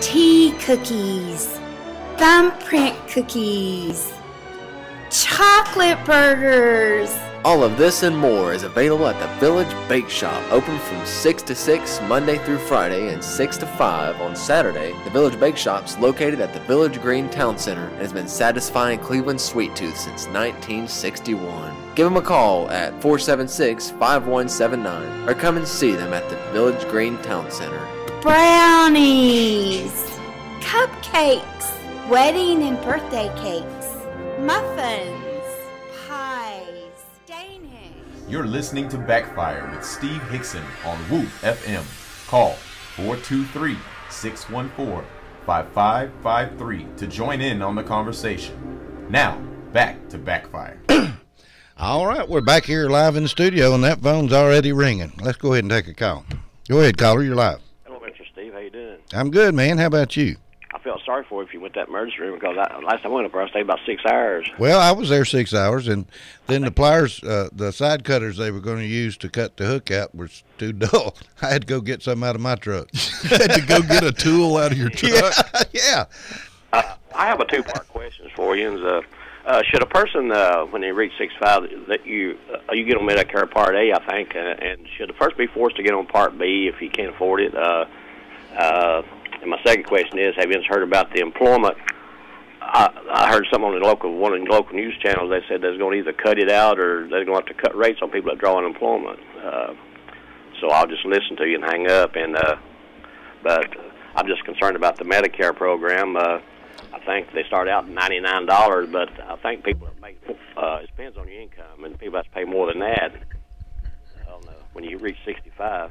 tea cookies, thumbprint cookies, chocolate burgers. All of this and more is available at the Village Bake Shop, open from 6 to 6 Monday through Friday and 6 to 5 on Saturday. The Village Bake Shop's located at the Village Green Town Center and has been satisfying Cleveland's sweet tooth since 1961. Give them a call at 476-5179 or come and see them at the Village Green Town Center. Brownies, cupcakes, wedding and birthday cakes, muffins, pies, Danish. You're listening to Backfire with Steve Hickson on Whoop FM. Call 423-614-5553 to join in on the conversation. Now, back to Backfire. All right, we're back here live in the studio, and that phone's already ringing. Let's go ahead and take a call. Go ahead, caller. You're live. Hello, Mr. Steve. How you doing? I'm good, man. How about you? I felt sorry for you if you went to that emergency room because last time I went up there, I stayed about 6 hours. Well, I was there 6 hours, and then the pliers, the side cutters they were going to use to cut the hook out was too dull. I had to go get some out of my truck. You had to go get a tool out of your truck? Yeah. I have a two-part question for you. Should a person, when they reach 65, that you get on Medicare Part A, I think, and should the person be forced to get on Part B if he can't afford it? And my second question is, have you heard about the employment? I heard something on one of the local news channels. They said they're going to either cut it out or they're going to have to cut rates on people that draw unemployment. So I'll just listen to you and hang up. But I'm just concerned about the Medicare program. I think they start out at $99, but I think people are making, it depends on your income, and people have to pay more than that when you reach 65.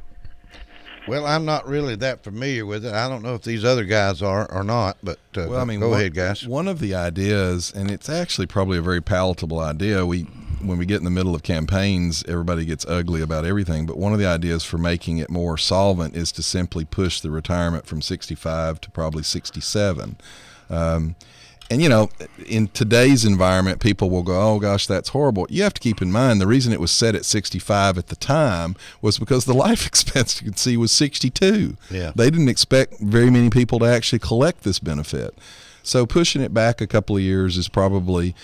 Well, I'm not really that familiar with it. I don't know if these other guys are or not, but well, I mean, go ahead, guys. One of the ideas, and it's actually probably a very palatable idea, when we get in the middle of campaigns, everybody gets ugly about everything, but one of the ideas for making it more solvent is to simply push the retirement from 65 to probably 67. And, you know, in today's environment, people will go, oh, gosh, that's horrible. You have to keep in mind the reason it was set at 65 at the time was because the life expectancy was 62. Yeah. They didn't expect very many people to actually collect this benefit. So pushing it back a couple of years is probably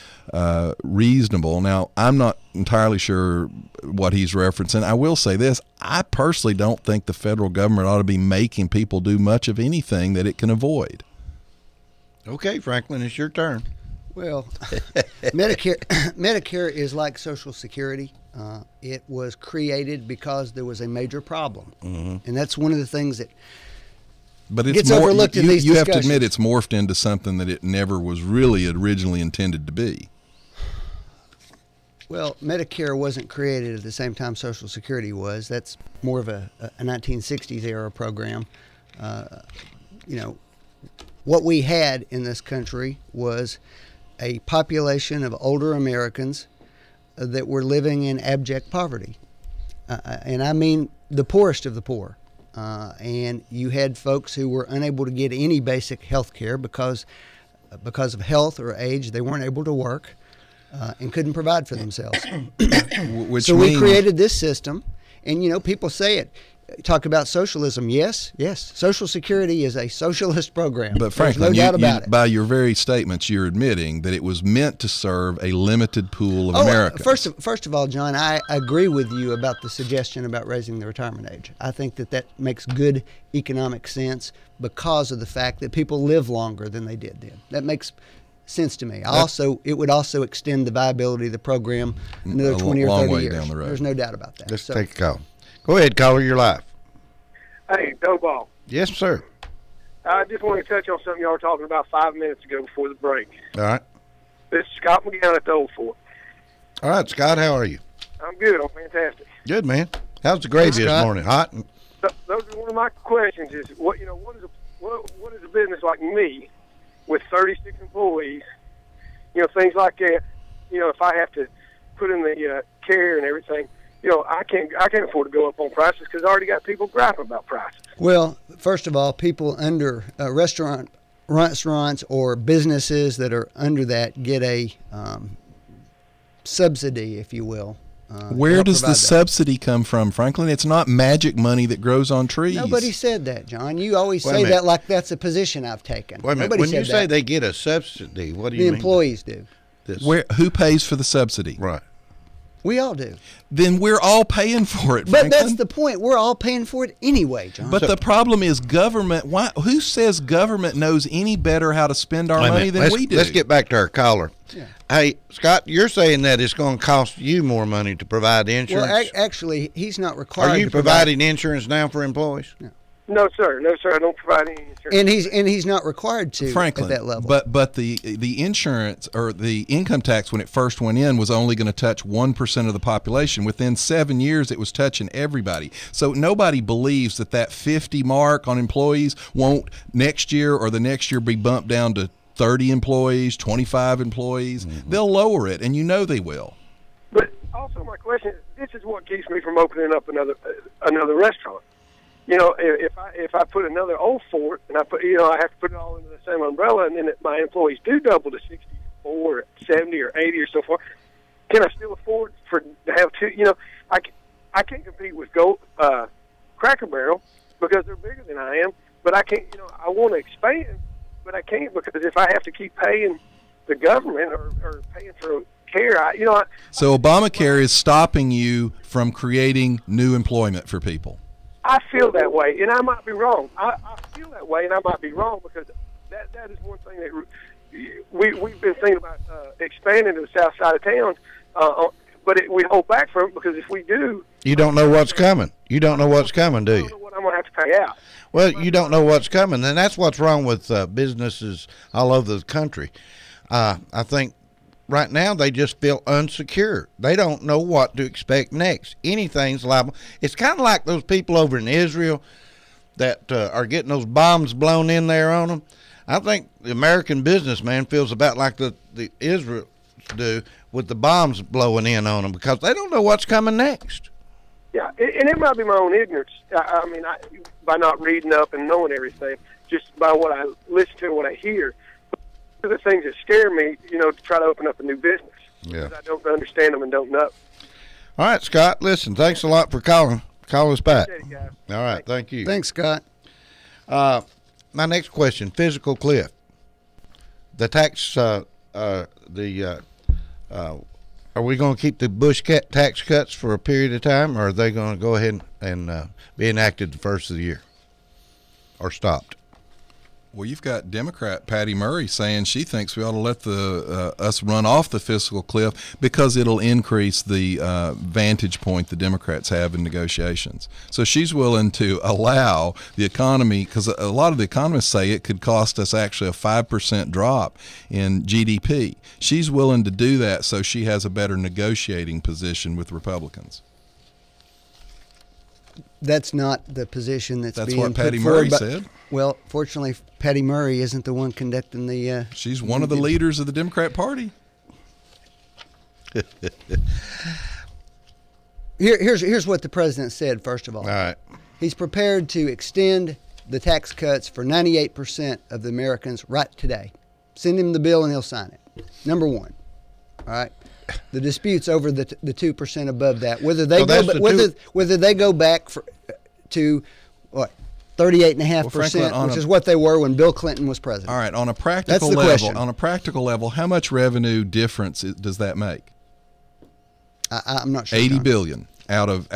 reasonable. Now, I'm not entirely sure what he's referencing. I will say this. I personally don't think the federal government ought to be making people do much of anything that it can avoid. Okay, Franklin, it's your turn. Well, Medicare is like Social Security. It was created because there was a major problem, and that's one of the things that gets overlooked in these discussions. You have to admit it's morphed into something that it never was really originally intended to be. Well, Medicare wasn't created at the same time Social Security was. That's more of a 1960s era program. You know, what we had in this country was a population of older Americans that were living in abject poverty. And I mean the poorest of the poor. And you had folks who were unable to get any basic health care because of health or age. They weren't able to work and couldn't provide for themselves. So we created this system. And, you know, people say it. Talk about socialism. Yes. Social Security is a socialist program. But Franklin, no doubt about it. By your very statements, you're admitting that it was meant to serve a limited pool of Americans. First of all, John, I agree with you about the suggestion about raising the retirement age. I think that makes good economic sense because of the fact that people live longer than they did then. That makes sense to me. It would also extend the viability of the program another 20 or 30 years. Down the road. There's no doubt about that. Let's take a call. Go ahead, caller. You're live. Hey, Doe Ball. Yes, sir. I just want to touch on something y'all were talking about 5 minutes ago before the break. All right. This is Scott McGowan at the Old Fort. All right, Scott, how are you? I'm good. I'm fantastic. Good, man. How's the gravy this morning? Hot? Those are one of my questions is, what is a business like me with 36 employees, you know, things like that, you know, if I have to put in the care and everything, you know, I can't afford to go up on prices because I already got people griping about prices. Well, first of all, people under restaurants or businesses that are under that get a subsidy, if you will, Where help does the provide that. subsidy come from, Franklin? It's not magic money that grows on trees. Nobody said that, John. You always Wait a say minute. that like that's a position I've taken. Wait a minute. Nobody When said you say that. they get a subsidy, what do The you mean? employees do. This? Who pays for the subsidy? Right. We all do. Then we're all paying for it, But Franklin. that's the point. We're all paying for it anyway, John. But the problem is government. Who says government knows any better how to spend our Wait a money minute. than let's, we do? Let's get back to our caller. Yeah. Hey, Scott, you're saying that it's going to cost you more money to provide insurance. well, actually, he's not required Are you to provide. providing insurance now for employees? No, sir. No, sir. I don't provide any insurance. And he's not required to Franklin, at that level. but the insurance or the income tax when it first went in was only going to touch 1% of the population. Within 7 years, it was touching everybody. So nobody believes that 50 mark on employees won't next year or the next year be bumped down to 30 employees, 25 employees. They'll lower it, and you know they will. But also, my question is, this is what keeps me from opening up another restaurant. You know, if I put another oath for it, and I have to put it all under the same umbrella, and then my employees do double to 64, or 70, or 80, or so forth, can I still afford to have two? You know, I can't compete with Cracker Barrel because they're bigger than I am. But I can't. You know, I want to expand, but I can't because if I have to keep paying the government or paying for care, So Obamacare is stopping you from creating new employment for people. I feel that way, and I might be wrong. I feel that way, and I might be wrong because that is one thing that we've been thinking about expanding to the south side of town, but we hold back from it because if we do, You don't know what's coming. You don't know what's coming, do I you? don't know what I'm going to have to pay out. Well, you don't know what's coming, and that's what's wrong with businesses all over the country. I think right now they just feel unsecure. They don't know what to expect next. Anything's liable. It's kind of like those people over in Israel that are getting those bombs blown in there on them. I think the American businessman feels about like the Israels do with the bombs blowing in on them because they don't know what's coming next. Yeah, and it might be my own ignorance. I mean, by not reading up and knowing everything, just by what I listen to and what I hear. The things that scare me, to try to open up a new business. Yeah. Because I don't understand them and don't know. All right, Scott, listen, thanks a lot for calling. Call us back. Appreciate it, guys. All right, thank you. Thanks, Scott. My next question, physical cliff. The tax, are we going to keep the Bush tax cuts for a period of time, or are they going to go ahead and be enacted the first of the year or stopped? Well, you've got Democrat Patty Murray saying she thinks we ought to let us run off the fiscal cliff because it'll increase the vantage point the Democrats have in negotiations. So she's willing to allow the economy, because a lot of the economists say it could cost us actually a 5% drop in GDP. She's willing to do that so she has a better negotiating position with Republicans. That's not the position that's being what Patty put forward, Murray but- said. Well, fortunately, Patty Murray isn't the one conducting the. She's one of the leaders of the Democrat Party. Here's what the president said. First of all, All right. he's prepared to extend the tax cuts for 98% of the Americans right today. Send him the bill and he'll sign it. Number one. All right. The disputes over the 2% above that, whether they whether they go back to what 38.5%, which is what they were when Bill Clinton was president. All right, on a practical That's the level, question. on a practical level, how much revenue difference does that make? I'm not sure. 80 John. billion out of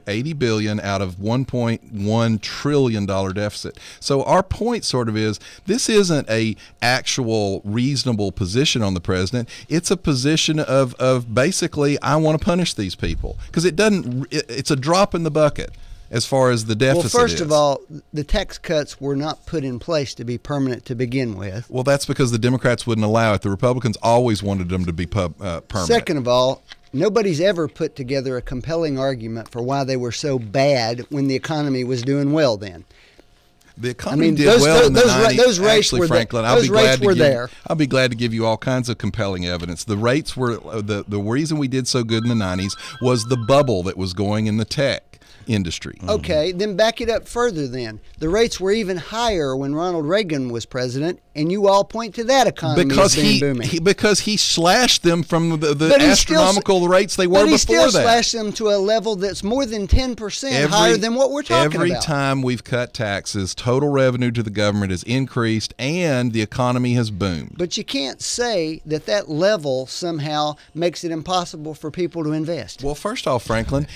80 billion out of 1.1 trillion dollar deficit. So our point sort of is this isn't a actual reasonable position on the president. It's a position of basically I want to punish these people because it's a drop in the bucket as far as the deficit. Well, first of all, the tax cuts were not put in place to be permanent to begin with. Well, that's because the Democrats wouldn't allow it. The Republicans always wanted them to be permanent. Second of all, nobody's ever put together a compelling argument for why they were so bad when the economy was doing well then. The economy did well in the 90s. Those rates Actually, were Franklin, there. I'll be glad to give you all kinds of compelling evidence. The rates were the reason we did so good in the 90s was the bubble that was going in the tech. industry. Okay, then back it up further then. The rates were even higher when Ronald Reagan was president, and you all point to that economy Because as being booming. because he slashed them from the But he still- astronomical rates they were But he before still that. slashed them to a level that's more than 10% higher than what we're talking Every about. time we've cut taxes, total revenue to the government has increased and the economy has boomed. But you can't say that that level somehow makes it impossible for people to invest. Well, first off, Franklin,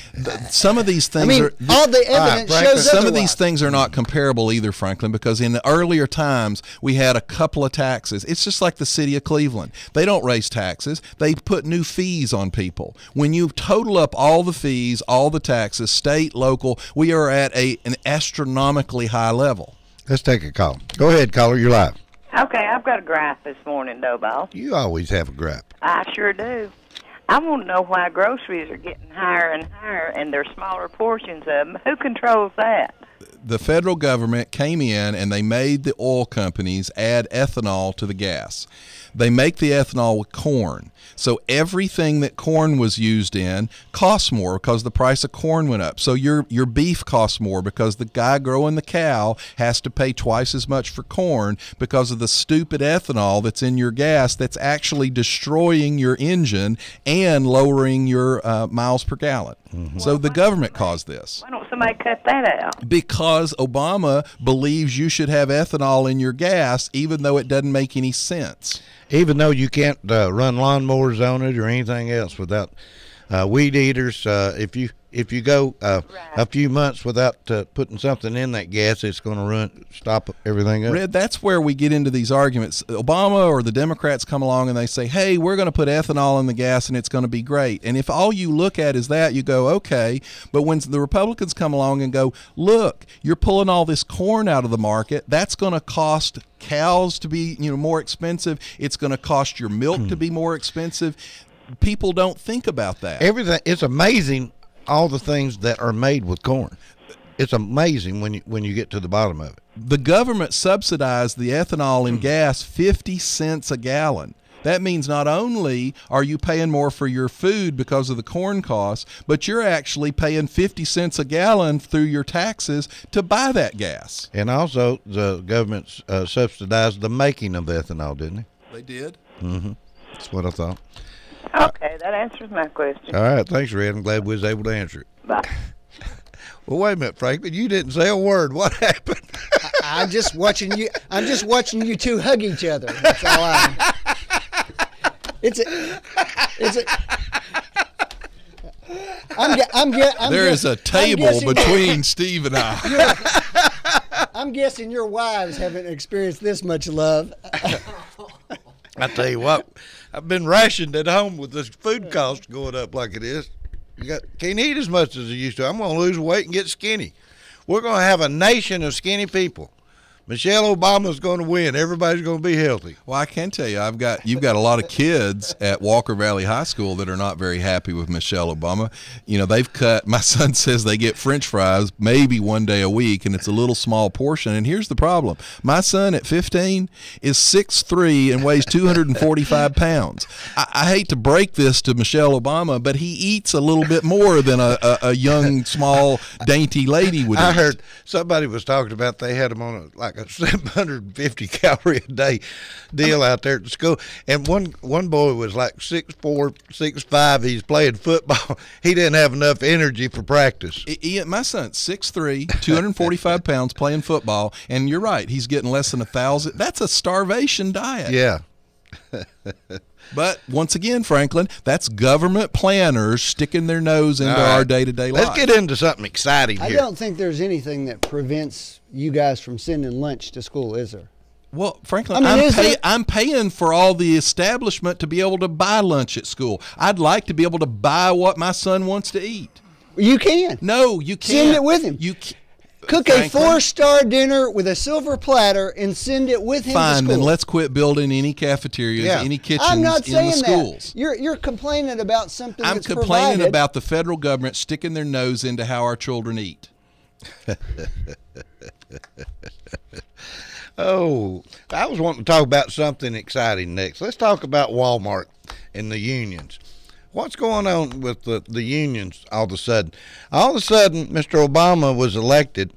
some of these things I mean, are all the evidence Franklin, shows some of otherwise. these things are not comparable either, Franklin, because in the earlier times we had a couple of taxes. It's just like the city of Cleveland. They don't raise taxes. They put new fees on people. When you total up all the fees, all the taxes, state, local, we are at an astronomically high level. Let's take a call. Go ahead, caller. You're live. Okay, I've got a gripe this morning, though, boss. You always have a gripe. I sure do. I want to know why groceries are getting higher and higher, and there's smaller portions of them. Who controls that? The federal government came in and they made the oil companies add ethanol to the gas. They make the ethanol with corn. So everything that corn was used in costs more because the price of corn went up. So your beef costs more because the guy growing the cow has to pay twice as much for corn because of the stupid ethanol that's in your gas that's actually destroying your engine and lowering your miles per gallon. So the government caused this. Why don't somebody cut that out? Because Obama believes you should have ethanol in your gas even though it doesn't make any sense. Even though you can't run lawnmowers on it or anything else without weed eaters, if you go a few months without putting something in that gas, it's going to stop everything up. Red, that's where we get into these arguments. Obama or the Democrats come along and they say, hey, we're going to put ethanol in the gas and it's going to be great. And if all you look at is that, you go, okay. But when the Republicans come along and go, look, you're pulling all this corn out of the market, that's going to cost cows to be more expensive. It's going to cost your milk to be more expensive. People don't think about that. Everything. It's amazing all the things that are made with corn. It's amazing when you get to the bottom of it. The government subsidized the ethanol in gas 50 cents a gallon. That means not only are you paying more for your food because of the corn costs, but you're actually paying 50 cents a gallon through your taxes to buy that gas. And also, the government subsidized the making of ethanol, didn't they? They did? Mm-hmm. That's what I thought. Okay, that answers my question. All right, thanks, Red. I'm glad we was able to answer it. Bye. Well, wait a minute, Franklin. You didn't say a word. What happened? I'm just watching you. I'm just watching you two hug each other. That's all I. There is a table between Steve and I. I'm guessing your wives haven't experienced this much love. I tell you what, I've been rationed at home with this food cost going up like it is. Can't eat as much as I used to. I'm going to lose weight and get skinny. We're going to have a nation of skinny people. Michelle Obama's going to win. Everybody's going to be healthy. Well, I can tell you, you've got a lot of kids at Walker Valley High School that are not very happy with Michelle Obama. They've cut. My son says they get French fries maybe one day a week, and it's a little small portion. And here's the problem: my son at 15 is 6'3" and weighs 245 pounds. I hate to break this to Michelle Obama, but he eats a little bit more than a young, small, dainty lady would. I eat. heard somebody was talking about they had him on a 750 calorie a day deal out there at the school, and one boy was like 6'4", 6'5". He's playing football. He didn't have enough energy for practice. My son's 6'3", 245 pounds, playing football, and you're right, he's getting less than 1,000. That's a starvation diet. Yeah. But once again, Franklin, that's government planners sticking their nose into our day-to-day life. Let's get into something exciting here. I don't think there's anything that prevents you guys from sending lunch to school, is there? Well, Franklin, I'm paying for all the establishment to be able to buy lunch at school. I'd like to be able to buy what my son wants to eat. You can. No, you can't. Send it with him. You can't. Cook Franklin, a 4-star dinner with a silver platter and send it with him to fine, school. then let's quit building any cafeterias, any kitchens I'm not in saying the schools. that. You're complaining about something I'm that's complaining provided. about the federal government sticking their nose into how our children eat. Oh, I was wanting to talk about something exciting next. Let's talk about Walmart and the unions. What's going on with the unions all of a sudden? All of a sudden, Mr. Obama was elected,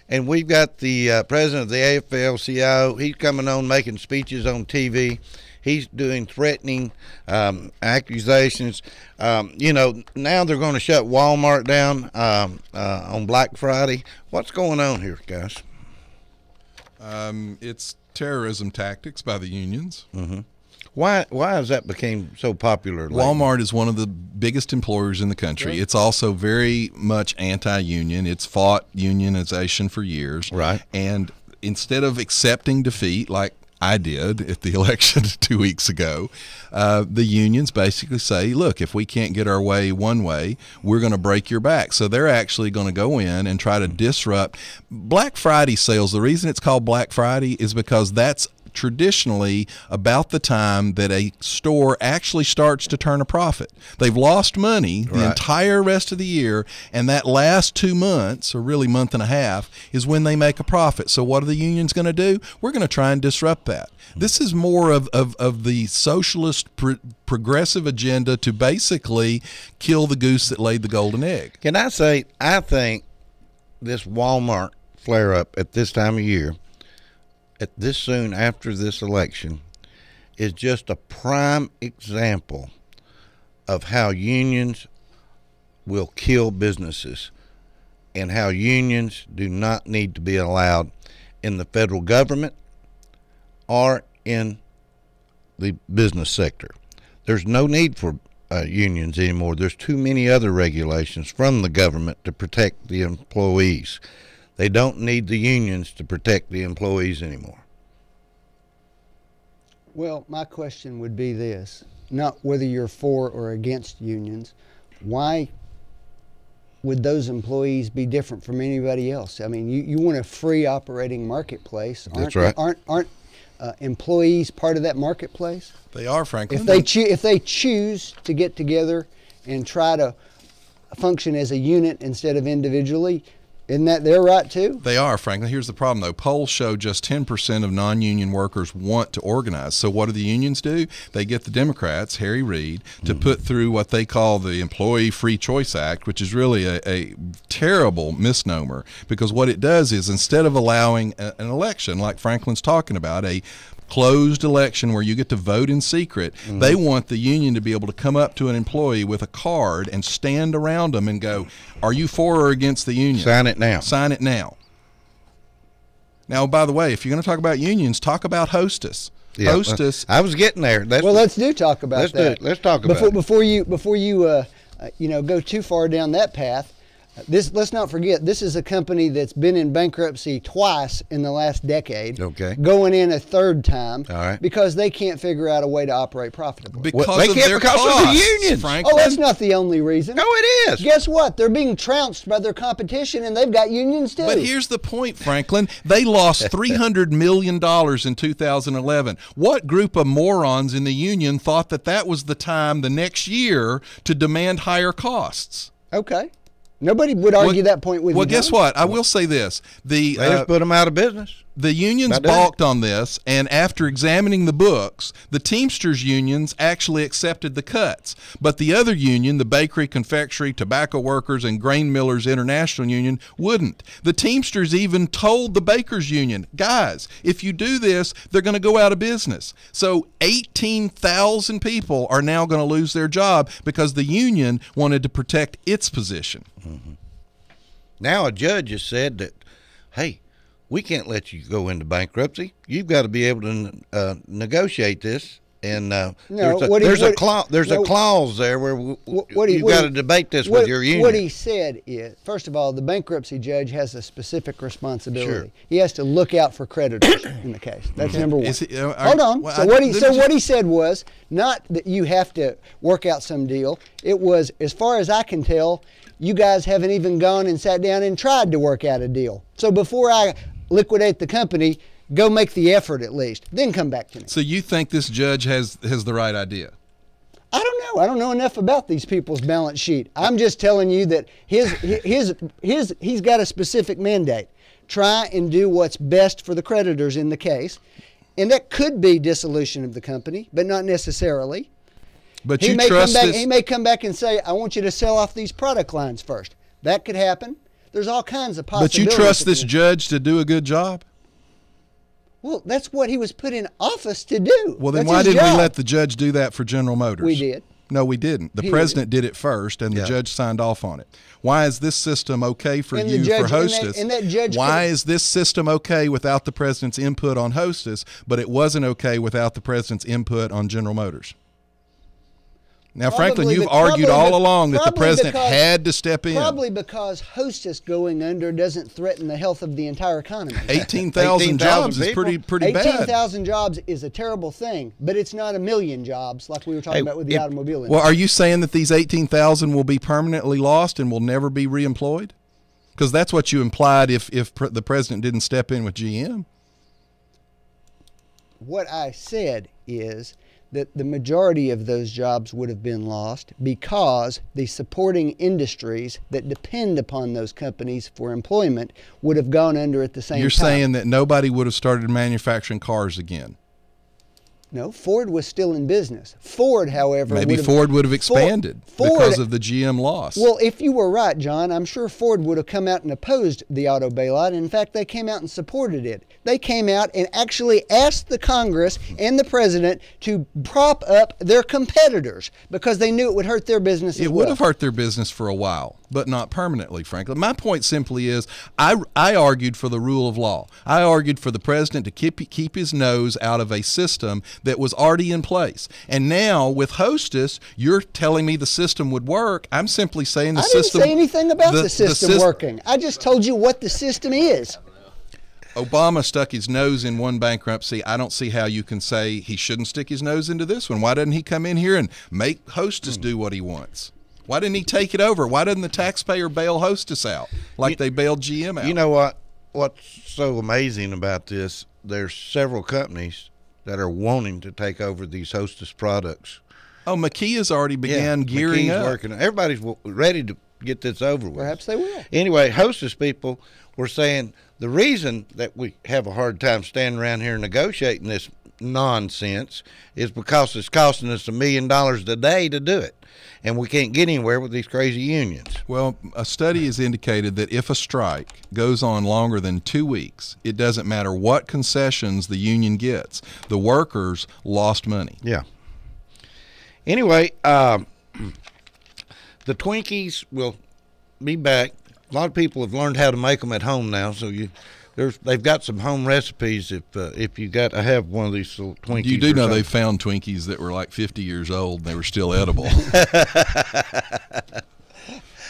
and we've got the president of the AFL-CIO. He's coming on making speeches on TV. He's doing threatening accusations. Now they're going to shut Walmart down on Black Friday. What's going on here, guys? It's terrorism tactics by the unions. Mm-hmm. Why has that become so popular lately? Walmart is one of the biggest employers in the country. Right. It's also very much anti-union. It's fought unionization for years. Right. And instead of accepting defeat like I did at the election 2 weeks ago, the unions basically say, look, if we can't get our way one way, we're going to break your back. So they're actually going to go in and try to disrupt Black Friday sales. The reason it's called Black Friday is because that's traditionally about the time that a store actually starts to turn a profit. They've lost money the entire rest of the year, and that last 2 months, or really month and a half, is when they make a profit. So what are the unions going to do? We're going to try and disrupt that. This is more of the socialist progressive agenda to basically kill the goose that laid the golden egg. Can I say, I think this Walmart flare-up at this time of year, at this soon after this election, is just a prime example of how unions will kill businesses and how unions do not need to be allowed in the federal government or in the business sector. There's no need for unions anymore. There's too many other regulations from the government to protect the employees. They don't need the unions to protect the employees anymore. Well, my question would be this, not whether you're for or against unions. Why would those employees be different from anybody else? I mean, you want a free operating marketplace. That's right. Aren't employees part of that marketplace? They are, Franklin. If they choose to get together and try to function as a unit instead of individually, isn't that their right too? They are, Franklin. Here's the problem, though. Polls show just 10% of non-union workers want to organize. So what do the unions do? They get the Democrats, Harry Reid, to put through what they call the Employee Free Choice Act, which is really a terrible misnomer, because what it does is instead of allowing an election like Franklin's talking about, a closed election where you get to vote in secret, they want the union to be able to come up to an employee with a card and stand around them and go, are you for or against the union? Sign it now. Sign it now. Now, by the way, if you're going to talk about unions, talk about Hostess. Yeah, Hostess. I was getting there. Let's talk about that. Let's talk about it. Before you go too far down that path. Let's not forget, this is a company that's been in bankruptcy twice in the last decade. Okay. Going in a third time. All right. Because they can't figure out a way to operate profitably. Because of the unions. Franklin. Oh, that's not the only reason. No, it is. Guess what? They're being trounced by their competition, and they've got unions too. But here's the point, Franklin. They lost $300 million in 2011. What group of morons in the union thought that was the time the next year to demand higher costs? Okay. Nobody would argue that point with you. Well, guess what? I will say this. They just put them out of business. The unions balked on this, and after examining the books, the Teamsters unions actually accepted the cuts. But the other union, the Bakery, Confectionery, Tobacco Workers, and Grain Millers International Union, wouldn't. The Teamsters even told the Bakers Union, guys, if you do this, they're going to go out of business. So 18,000 people are now going to lose their job because the union wanted to protect its position. Mm-hmm. Now a judge has said that, hey, we can't let you go into bankruptcy. You've got to be able to negotiate this. And there's a clause there where you've got to debate this with your union. What he said is, first of all, the bankruptcy judge has a specific responsibility. Sure. He has to look out for creditors in the case. That's number one. Hold on. Well, so what he said was not that you have to work out some deal. It was, as far as I can tell, you guys haven't even gone and sat down and tried to work out a deal. So before I liquidate the company, go make the effort at least. Then come back to me. So you think this judge has the right idea? I don't know. I don't know enough about these people's balance sheet. I'm just telling you that he's got a specific mandate. Try and do what's best for the creditors in the case. And that could be dissolution of the company, but not necessarily. But he you may trust come back, this? He may come back and say, I want you to sell off these product lines first. That could happen. There's all kinds of But possibilities. you trust this judge to do a good job? Well, that's what he was put in office to do. Well, then That's why his didn't we job. let the judge do that for General Motors? We did. No, we didn't. The He president did it first, and the Yeah. judge signed off on it. Why is this system okay for And the you judge- for and that- Hostess? and that judge Why could- is this system okay without the president's input on Hostess, but it wasn't okay without the president's input on General Motors? Now, Franklin, Probably you've be- argued probably all be- along that the probably president because- had to step in. Probably because Hostess going under doesn't threaten the health of the entire economy. 18,000 jobs is people? pretty bad. 18,000 jobs is a terrible thing, but it's not 1,000,000 jobs like we were talking Hey, about with the if- automobile industry. Well, are you saying that these 18,000 will be permanently lost and will never be reemployed? Because that's what you implied if the president didn't step in with GM. What I said is that the majority of those jobs would have been lost because the supporting industries that depend upon those companies for employment would have gone under at the same You're time. saying that nobody would have started manufacturing cars again. No, Ford was still in business. Ford, however, Maybe Ford would have expanded because of the GM loss. Well, if you were right, John, I'm sure Ford would have come out and opposed the auto bailout. In fact, they came out and supported it. They came out and actually asked the Congress and the president to prop up their competitors because they knew it would hurt their business as It well. would have hurt their business for a while, but not permanently, frankly. My point simply is I argued for the rule of law. I argued for the president to keep his nose out of a system that was already in place. And now with Hostess, you're telling me the system would work. I'm simply saying the system. I didn't say anything about the system sys- working. I just told you what the system is. Obama stuck his nose in one bankruptcy. I don't see how you can say he shouldn't stick his nose into this one. Why doesn't he come in here and make Hostess do what he wants? Why didn't he take it over? Why doesn't the taxpayer bail Hostess out like they bailed GM out? You know what? What's so amazing about this? There's several companies that are wanting to take over these Hostess products. Oh, McKee's already began gearing McKee's up. working. Everybody's ready to get this over with. Perhaps they will. Anyway, Hostess people were saying the reason that we have a hard time standing around here negotiating this nonsense is because it's costing us $1 million a day to do it, and we can't get anywhere with these crazy unions. Well, a study has indicated that if a strike goes on longer than 2 weeks, it doesn't matter what concessions the union gets. The workers lost money. Yeah. Anyway, the Twinkies will be back. A lot of people have learned how to make them at home now, so they've got some home recipes if you got to have one of these little Twinkies. You do or know something. they found Twinkies that were like 50 years old and they were still edible.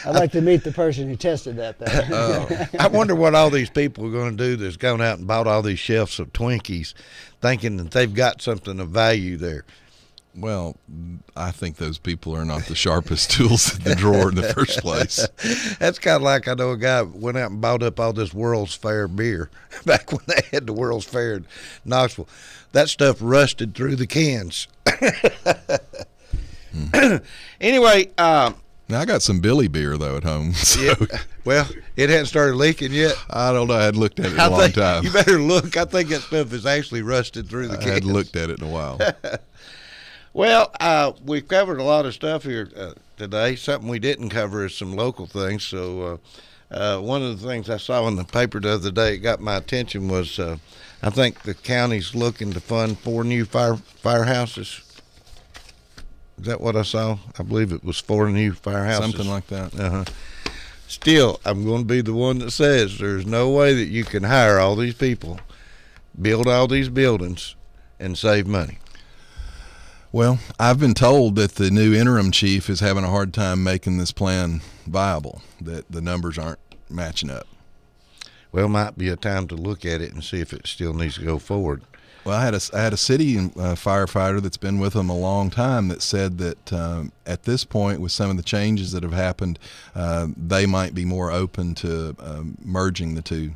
I'd like to meet the person who tested that, though. I wonder what all these people are going to do that's gone out and bought all these shelves of Twinkies thinking that they've got something of value there. Well, I think those people are not the sharpest tools in the drawer in the first place. That's kind of like I know a guy went out and bought up all this World's Fair beer back when they had the World's Fair in Knoxville. That stuff rusted through the cans. Anyway, Now, I got some Billy beer, though, at home. So yeah, well, it hadn't started leaking yet. I don't know. I had looked at it in a long time. You better look. I think that stuff is actually rusted through the I cans. had looked at it in a while. Well, we've covered a lot of stuff here today. Something we didn't cover is some local things. So one of the things I saw in the paper the other day that got my attention was I think the county's looking to fund 4 new firehouses. Is that what I saw? I believe it was 4 new firehouses. Something like that. Uh-huh. Still, I'm going to be the one that says there's no way that you can hire all these people, build all these buildings, and save money. Well, I've been told that the new interim chief is having a hard time making this plan viable, that the numbers aren't matching up. Well, might be a time to look at it and see if it still needs to go forward. Well, I had a city firefighter that's been with them a long time that said that at this point, with some of the changes that have happened, they might be more open to merging the two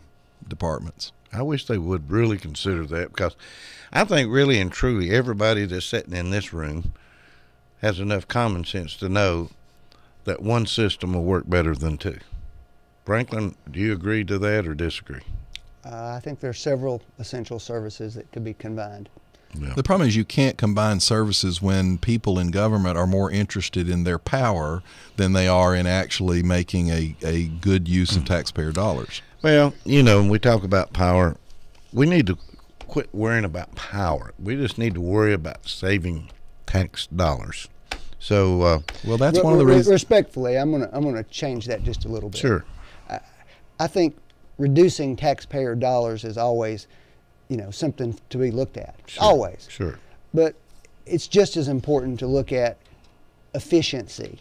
departments. I wish they would really consider that, because I think really and truly everybody that's sitting in this room has enough common sense to know that one system will work better than two. Franklin, do you agree to that or disagree? I think there are several essential services that could be combined. The problem is you can't combine services when people in government are more interested in their power than they are in actually making a good use of taxpayer dollars. Well, when we talk about power, we need to quit worrying about power. We just need to worry about saving tax dollars. So, well, that's one of the reasons. Respectfully, I'm gonna change that just a little bit. Sure. I think reducing taxpayer dollars is always, something to be looked at. Sure. Always. Sure. But it's just as important to look at efficiency,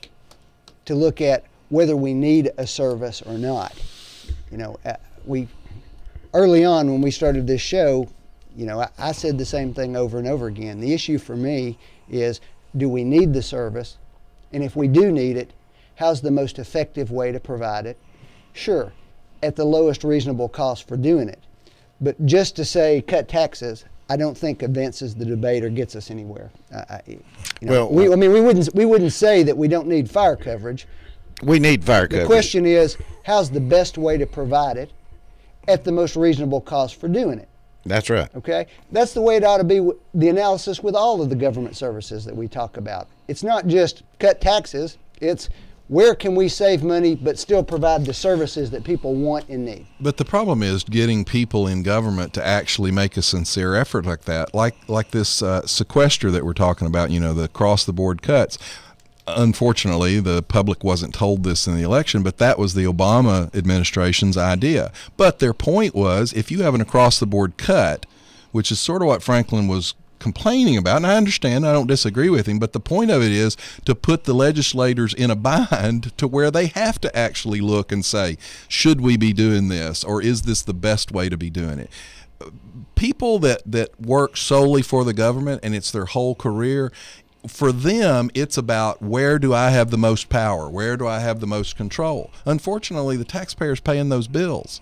to look at whether we need a service or not. We early on when we started this show, I said the same thing over and over again. The issue for me is, do we need the service? And if we do need it, how's the most effective way to provide it? Sure, at the lowest reasonable cost for doing it. But just to say cut taxes, I don't think advances the debate or gets us anywhere. We wouldn't say that we don't need fire coverage. We need fire coverage. The question is, how's the best way to provide it at the most reasonable cost for doing it? That's right. Okay? That's the way it ought to be, the analysis with all of the government services that we talk about. It's not just cut taxes, it's where can we save money but still provide the services that people want and need. But the problem is getting people in government to actually make a sincere effort like that, like this sequester that we're talking about, the across-the-board cuts. Unfortunately, the public wasn't told this in the election, but that was the Obama administration's idea. But their point was, if you have an across-the-board cut, which is sort of what Franklin was complaining about, and I understand, I don't disagree with him, but the point of it is to put the legislators in a bind to where they have to actually look and say, should we be doing this, or is this the best way to be doing it? People that work solely for the government and it's their whole career, for them, it's about where do I have the most power? Where do I have the most control? Unfortunately, the taxpayer's paying those bills.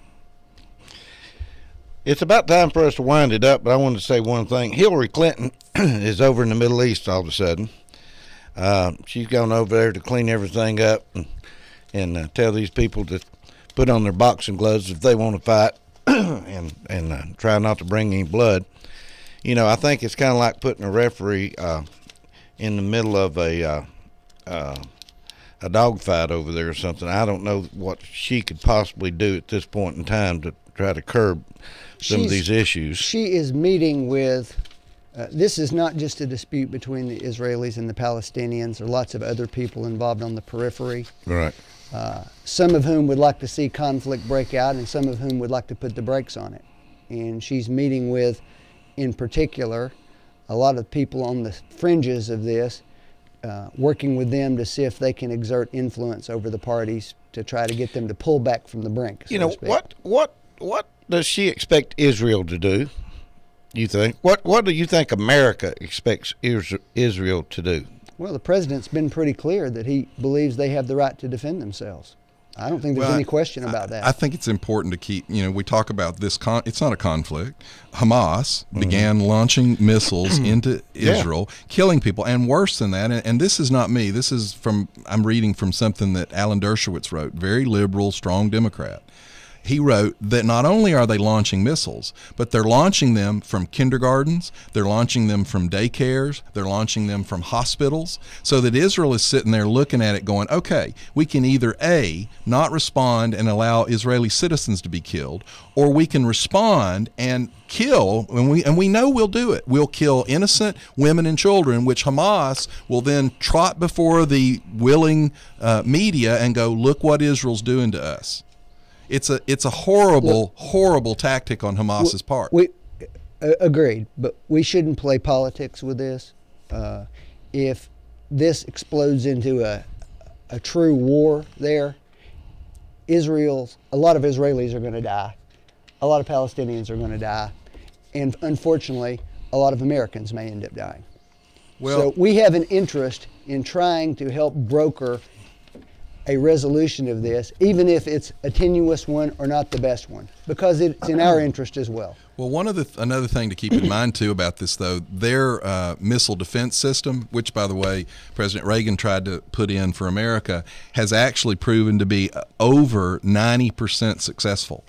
It's about time for us to wind it up, but I wanted to say one thing. Hillary Clinton is over in the Middle East all of a sudden. She's gone over there to clean everything up and tell these people to put on their boxing gloves if they want to fight and try not to bring any blood. I think it's kind of like putting a referee in the middle of a dog fight over there or something. I don't know what she could possibly do at this point in time to try to curb some of these issues. She is meeting with, this is not just a dispute between the Israelis and the Palestinians. There are lots of other people involved on the periphery. Right. Some of whom would like to see conflict break out and some of whom would like to put the brakes on it. And she's meeting with, in particular, a lot of people on the fringes of this, working with them to see if they can exert influence over the parties to try to get them to pull back from the brink. What does she expect Israel to do? You think? What do you think America expects Israel to do? Well, the president's been pretty clear that he believes they have the right to defend themselves. I don't think there's any question about that. I think it's important to keep, we talk about this, it's not a conflict. Hamas began launching missiles into Israel, killing people, and worse than that, and this is not me, this is I'm reading from something that Alan Dershowitz wrote, very liberal, strong Democrat. He wrote that not only are they launching missiles, but they're launching them from kindergartens, they're launching them from daycares, they're launching them from hospitals, so that Israel is sitting there looking at it going, okay, we can either A, not respond and allow Israeli citizens to be killed, or we can respond and kill, and we know we'll do it. We'll kill innocent women and children, which Hamas will then trot before the willing media and go, look what Israel's doing to us. It's a horrible tactic on Hamas's part. We agreed, but we shouldn't play politics with this. If this explodes into a true war there, a lot of Israelis are going to die. A lot of Palestinians are going to die. And unfortunately, a lot of Americans may end up dying. Well, so we have an interest in trying to help broker a resolution of this, even if it's a tenuous one or not the best one, because it's in our interest as well. Well, another thing to keep in mind too about this, though, their missile defense system, which by the way President Reagan tried to put in for America, has actually proven to be over 90% successful.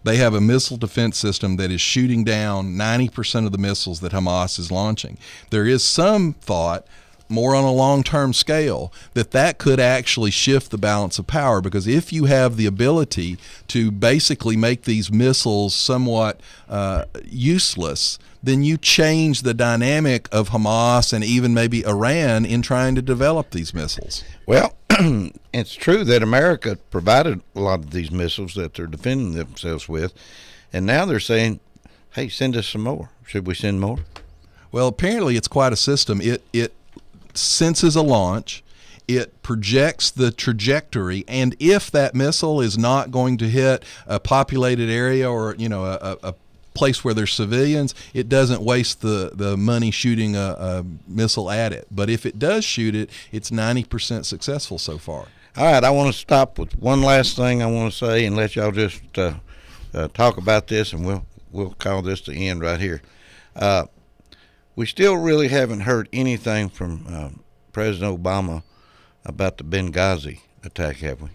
They have a missile defense system that is shooting down 90% of the missiles that Hamas is launching. There is some thought, more on a long-term scale, that could actually shift the balance of power, because if you have the ability to basically make these missiles somewhat useless, then you change the dynamic of Hamas and even maybe Iran in trying to develop these missiles. Well, it's true that America provided a lot of these missiles that they're defending themselves with, and now they're saying, hey, send us some more. Should we send more? Well, apparently it's quite a system. It senses a launch, it projects the trajectory, and if that missile is not going to hit a populated area or a place where there's civilians, it doesn't waste the money shooting a missile at it. But if it does shoot it, it's 90% successful so far. All right, I want to stop with one last thing I want to say and let y'all just talk about this, and we'll call this the end right here. We still really haven't heard anything from President Obama about the Benghazi attack, have we?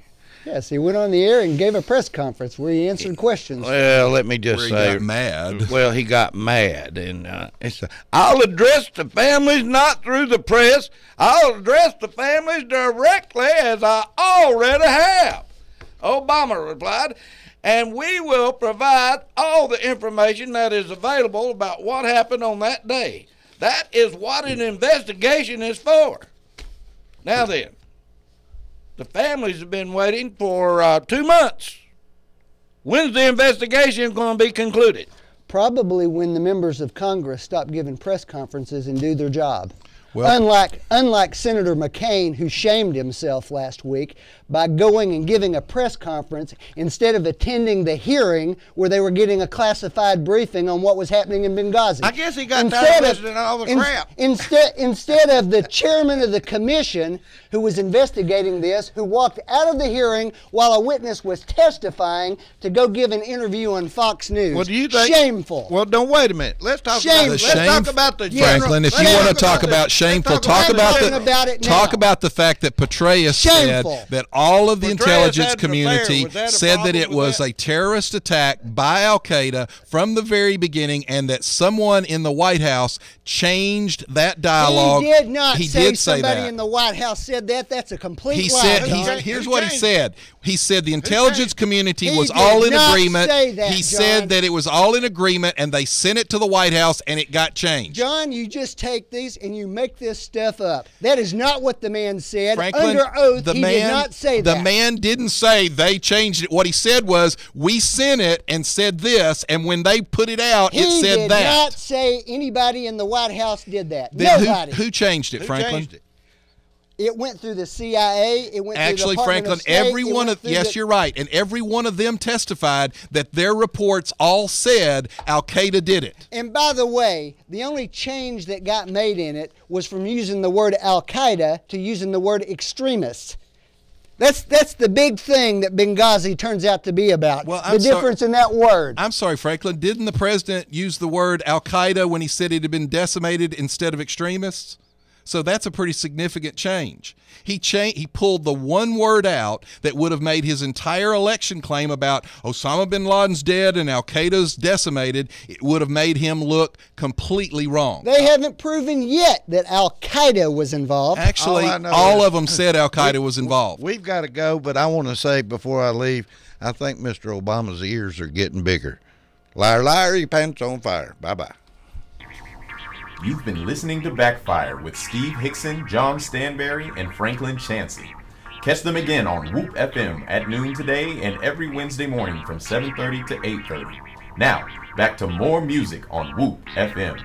Yes, he went on the air and gave a press conference where he answered questions. Well, let me just say, he got mad. Well, he got mad, and I'll address the families not through the press. I'll address the families directly, as I already have. Obama replied, and we will provide all the information that is available about what happened on that day. That is what an investigation is for. Now then, the families have been waiting for 2 months. When's the investigation going to be concluded? Probably when the members of Congress stop giving press conferences and do their job. Well, Unlike Senator McCain, who shamed himself last week by going and giving a press conference instead of attending the hearing where they were getting a classified briefing on what was happening in Benghazi. I guess he got tired of listening to all the crap. Instead of the chairman of the commission who was investigating this, who walked out of the hearing while a witness was testifying to go give an interview on Fox News. Well, do you think, shameful. Well, don't wait a minute. Let's talk about the Franklin, if you want to talk about shameful, talk about the fact that Petraeus said that all of the intelligence community said that it was a terrorist attack by Al Qaeda from the very beginning, and that someone in the White House changed that dialogue. He did not say somebody in the White House said that. That's a complete he lie. Said, here's what he said. He said the intelligence community was all in agreement. He said that it was all in agreement, and they sent it to the White House, and it got changed. John, you just take these and you make this stuff up. That is not what the man said. Franklin, under oath, he did not say that. The man didn't say they changed it. What he said was, we sent it and said this, and when they put it out, it said that. He did not say anybody in the White House did that. Then Nobody. Who changed it, Franklin? Changed it? It went through the CIA. It went through the Department Franklin, of State, every one of you're right, and every one of them testified that their reports all said Al Qaeda did it. And by the way, the only change that got made in it was from using the word Al Qaeda to using the word extremists. That's the big thing that Benghazi turns out to be about. Well, the difference in that word. I'm sorry, Franklin. Didn't the president use the word Al Qaeda when he said it had been decimated instead of extremists? So that's a pretty significant change. He pulled the one word out that would have made his entire election claim about Osama bin Laden's dead and Al Qaeda's decimated. It would have made him look completely wrong. They haven't proven yet that Al Qaeda was involved. Actually, all of them said Al Qaeda was involved. We've got to go, but I want to say before I leave, I think Mr. Obama's ears are getting bigger. Liar, liar, your pants on fire. Bye-bye. You've been listening to Backfire with Steve Hickson, John Stanberry, and Franklin Chansey. Catch them again on Whoop FM at noon today and every Wednesday morning from 7:30 to 8:30. Now, back to more music on Whoop FM.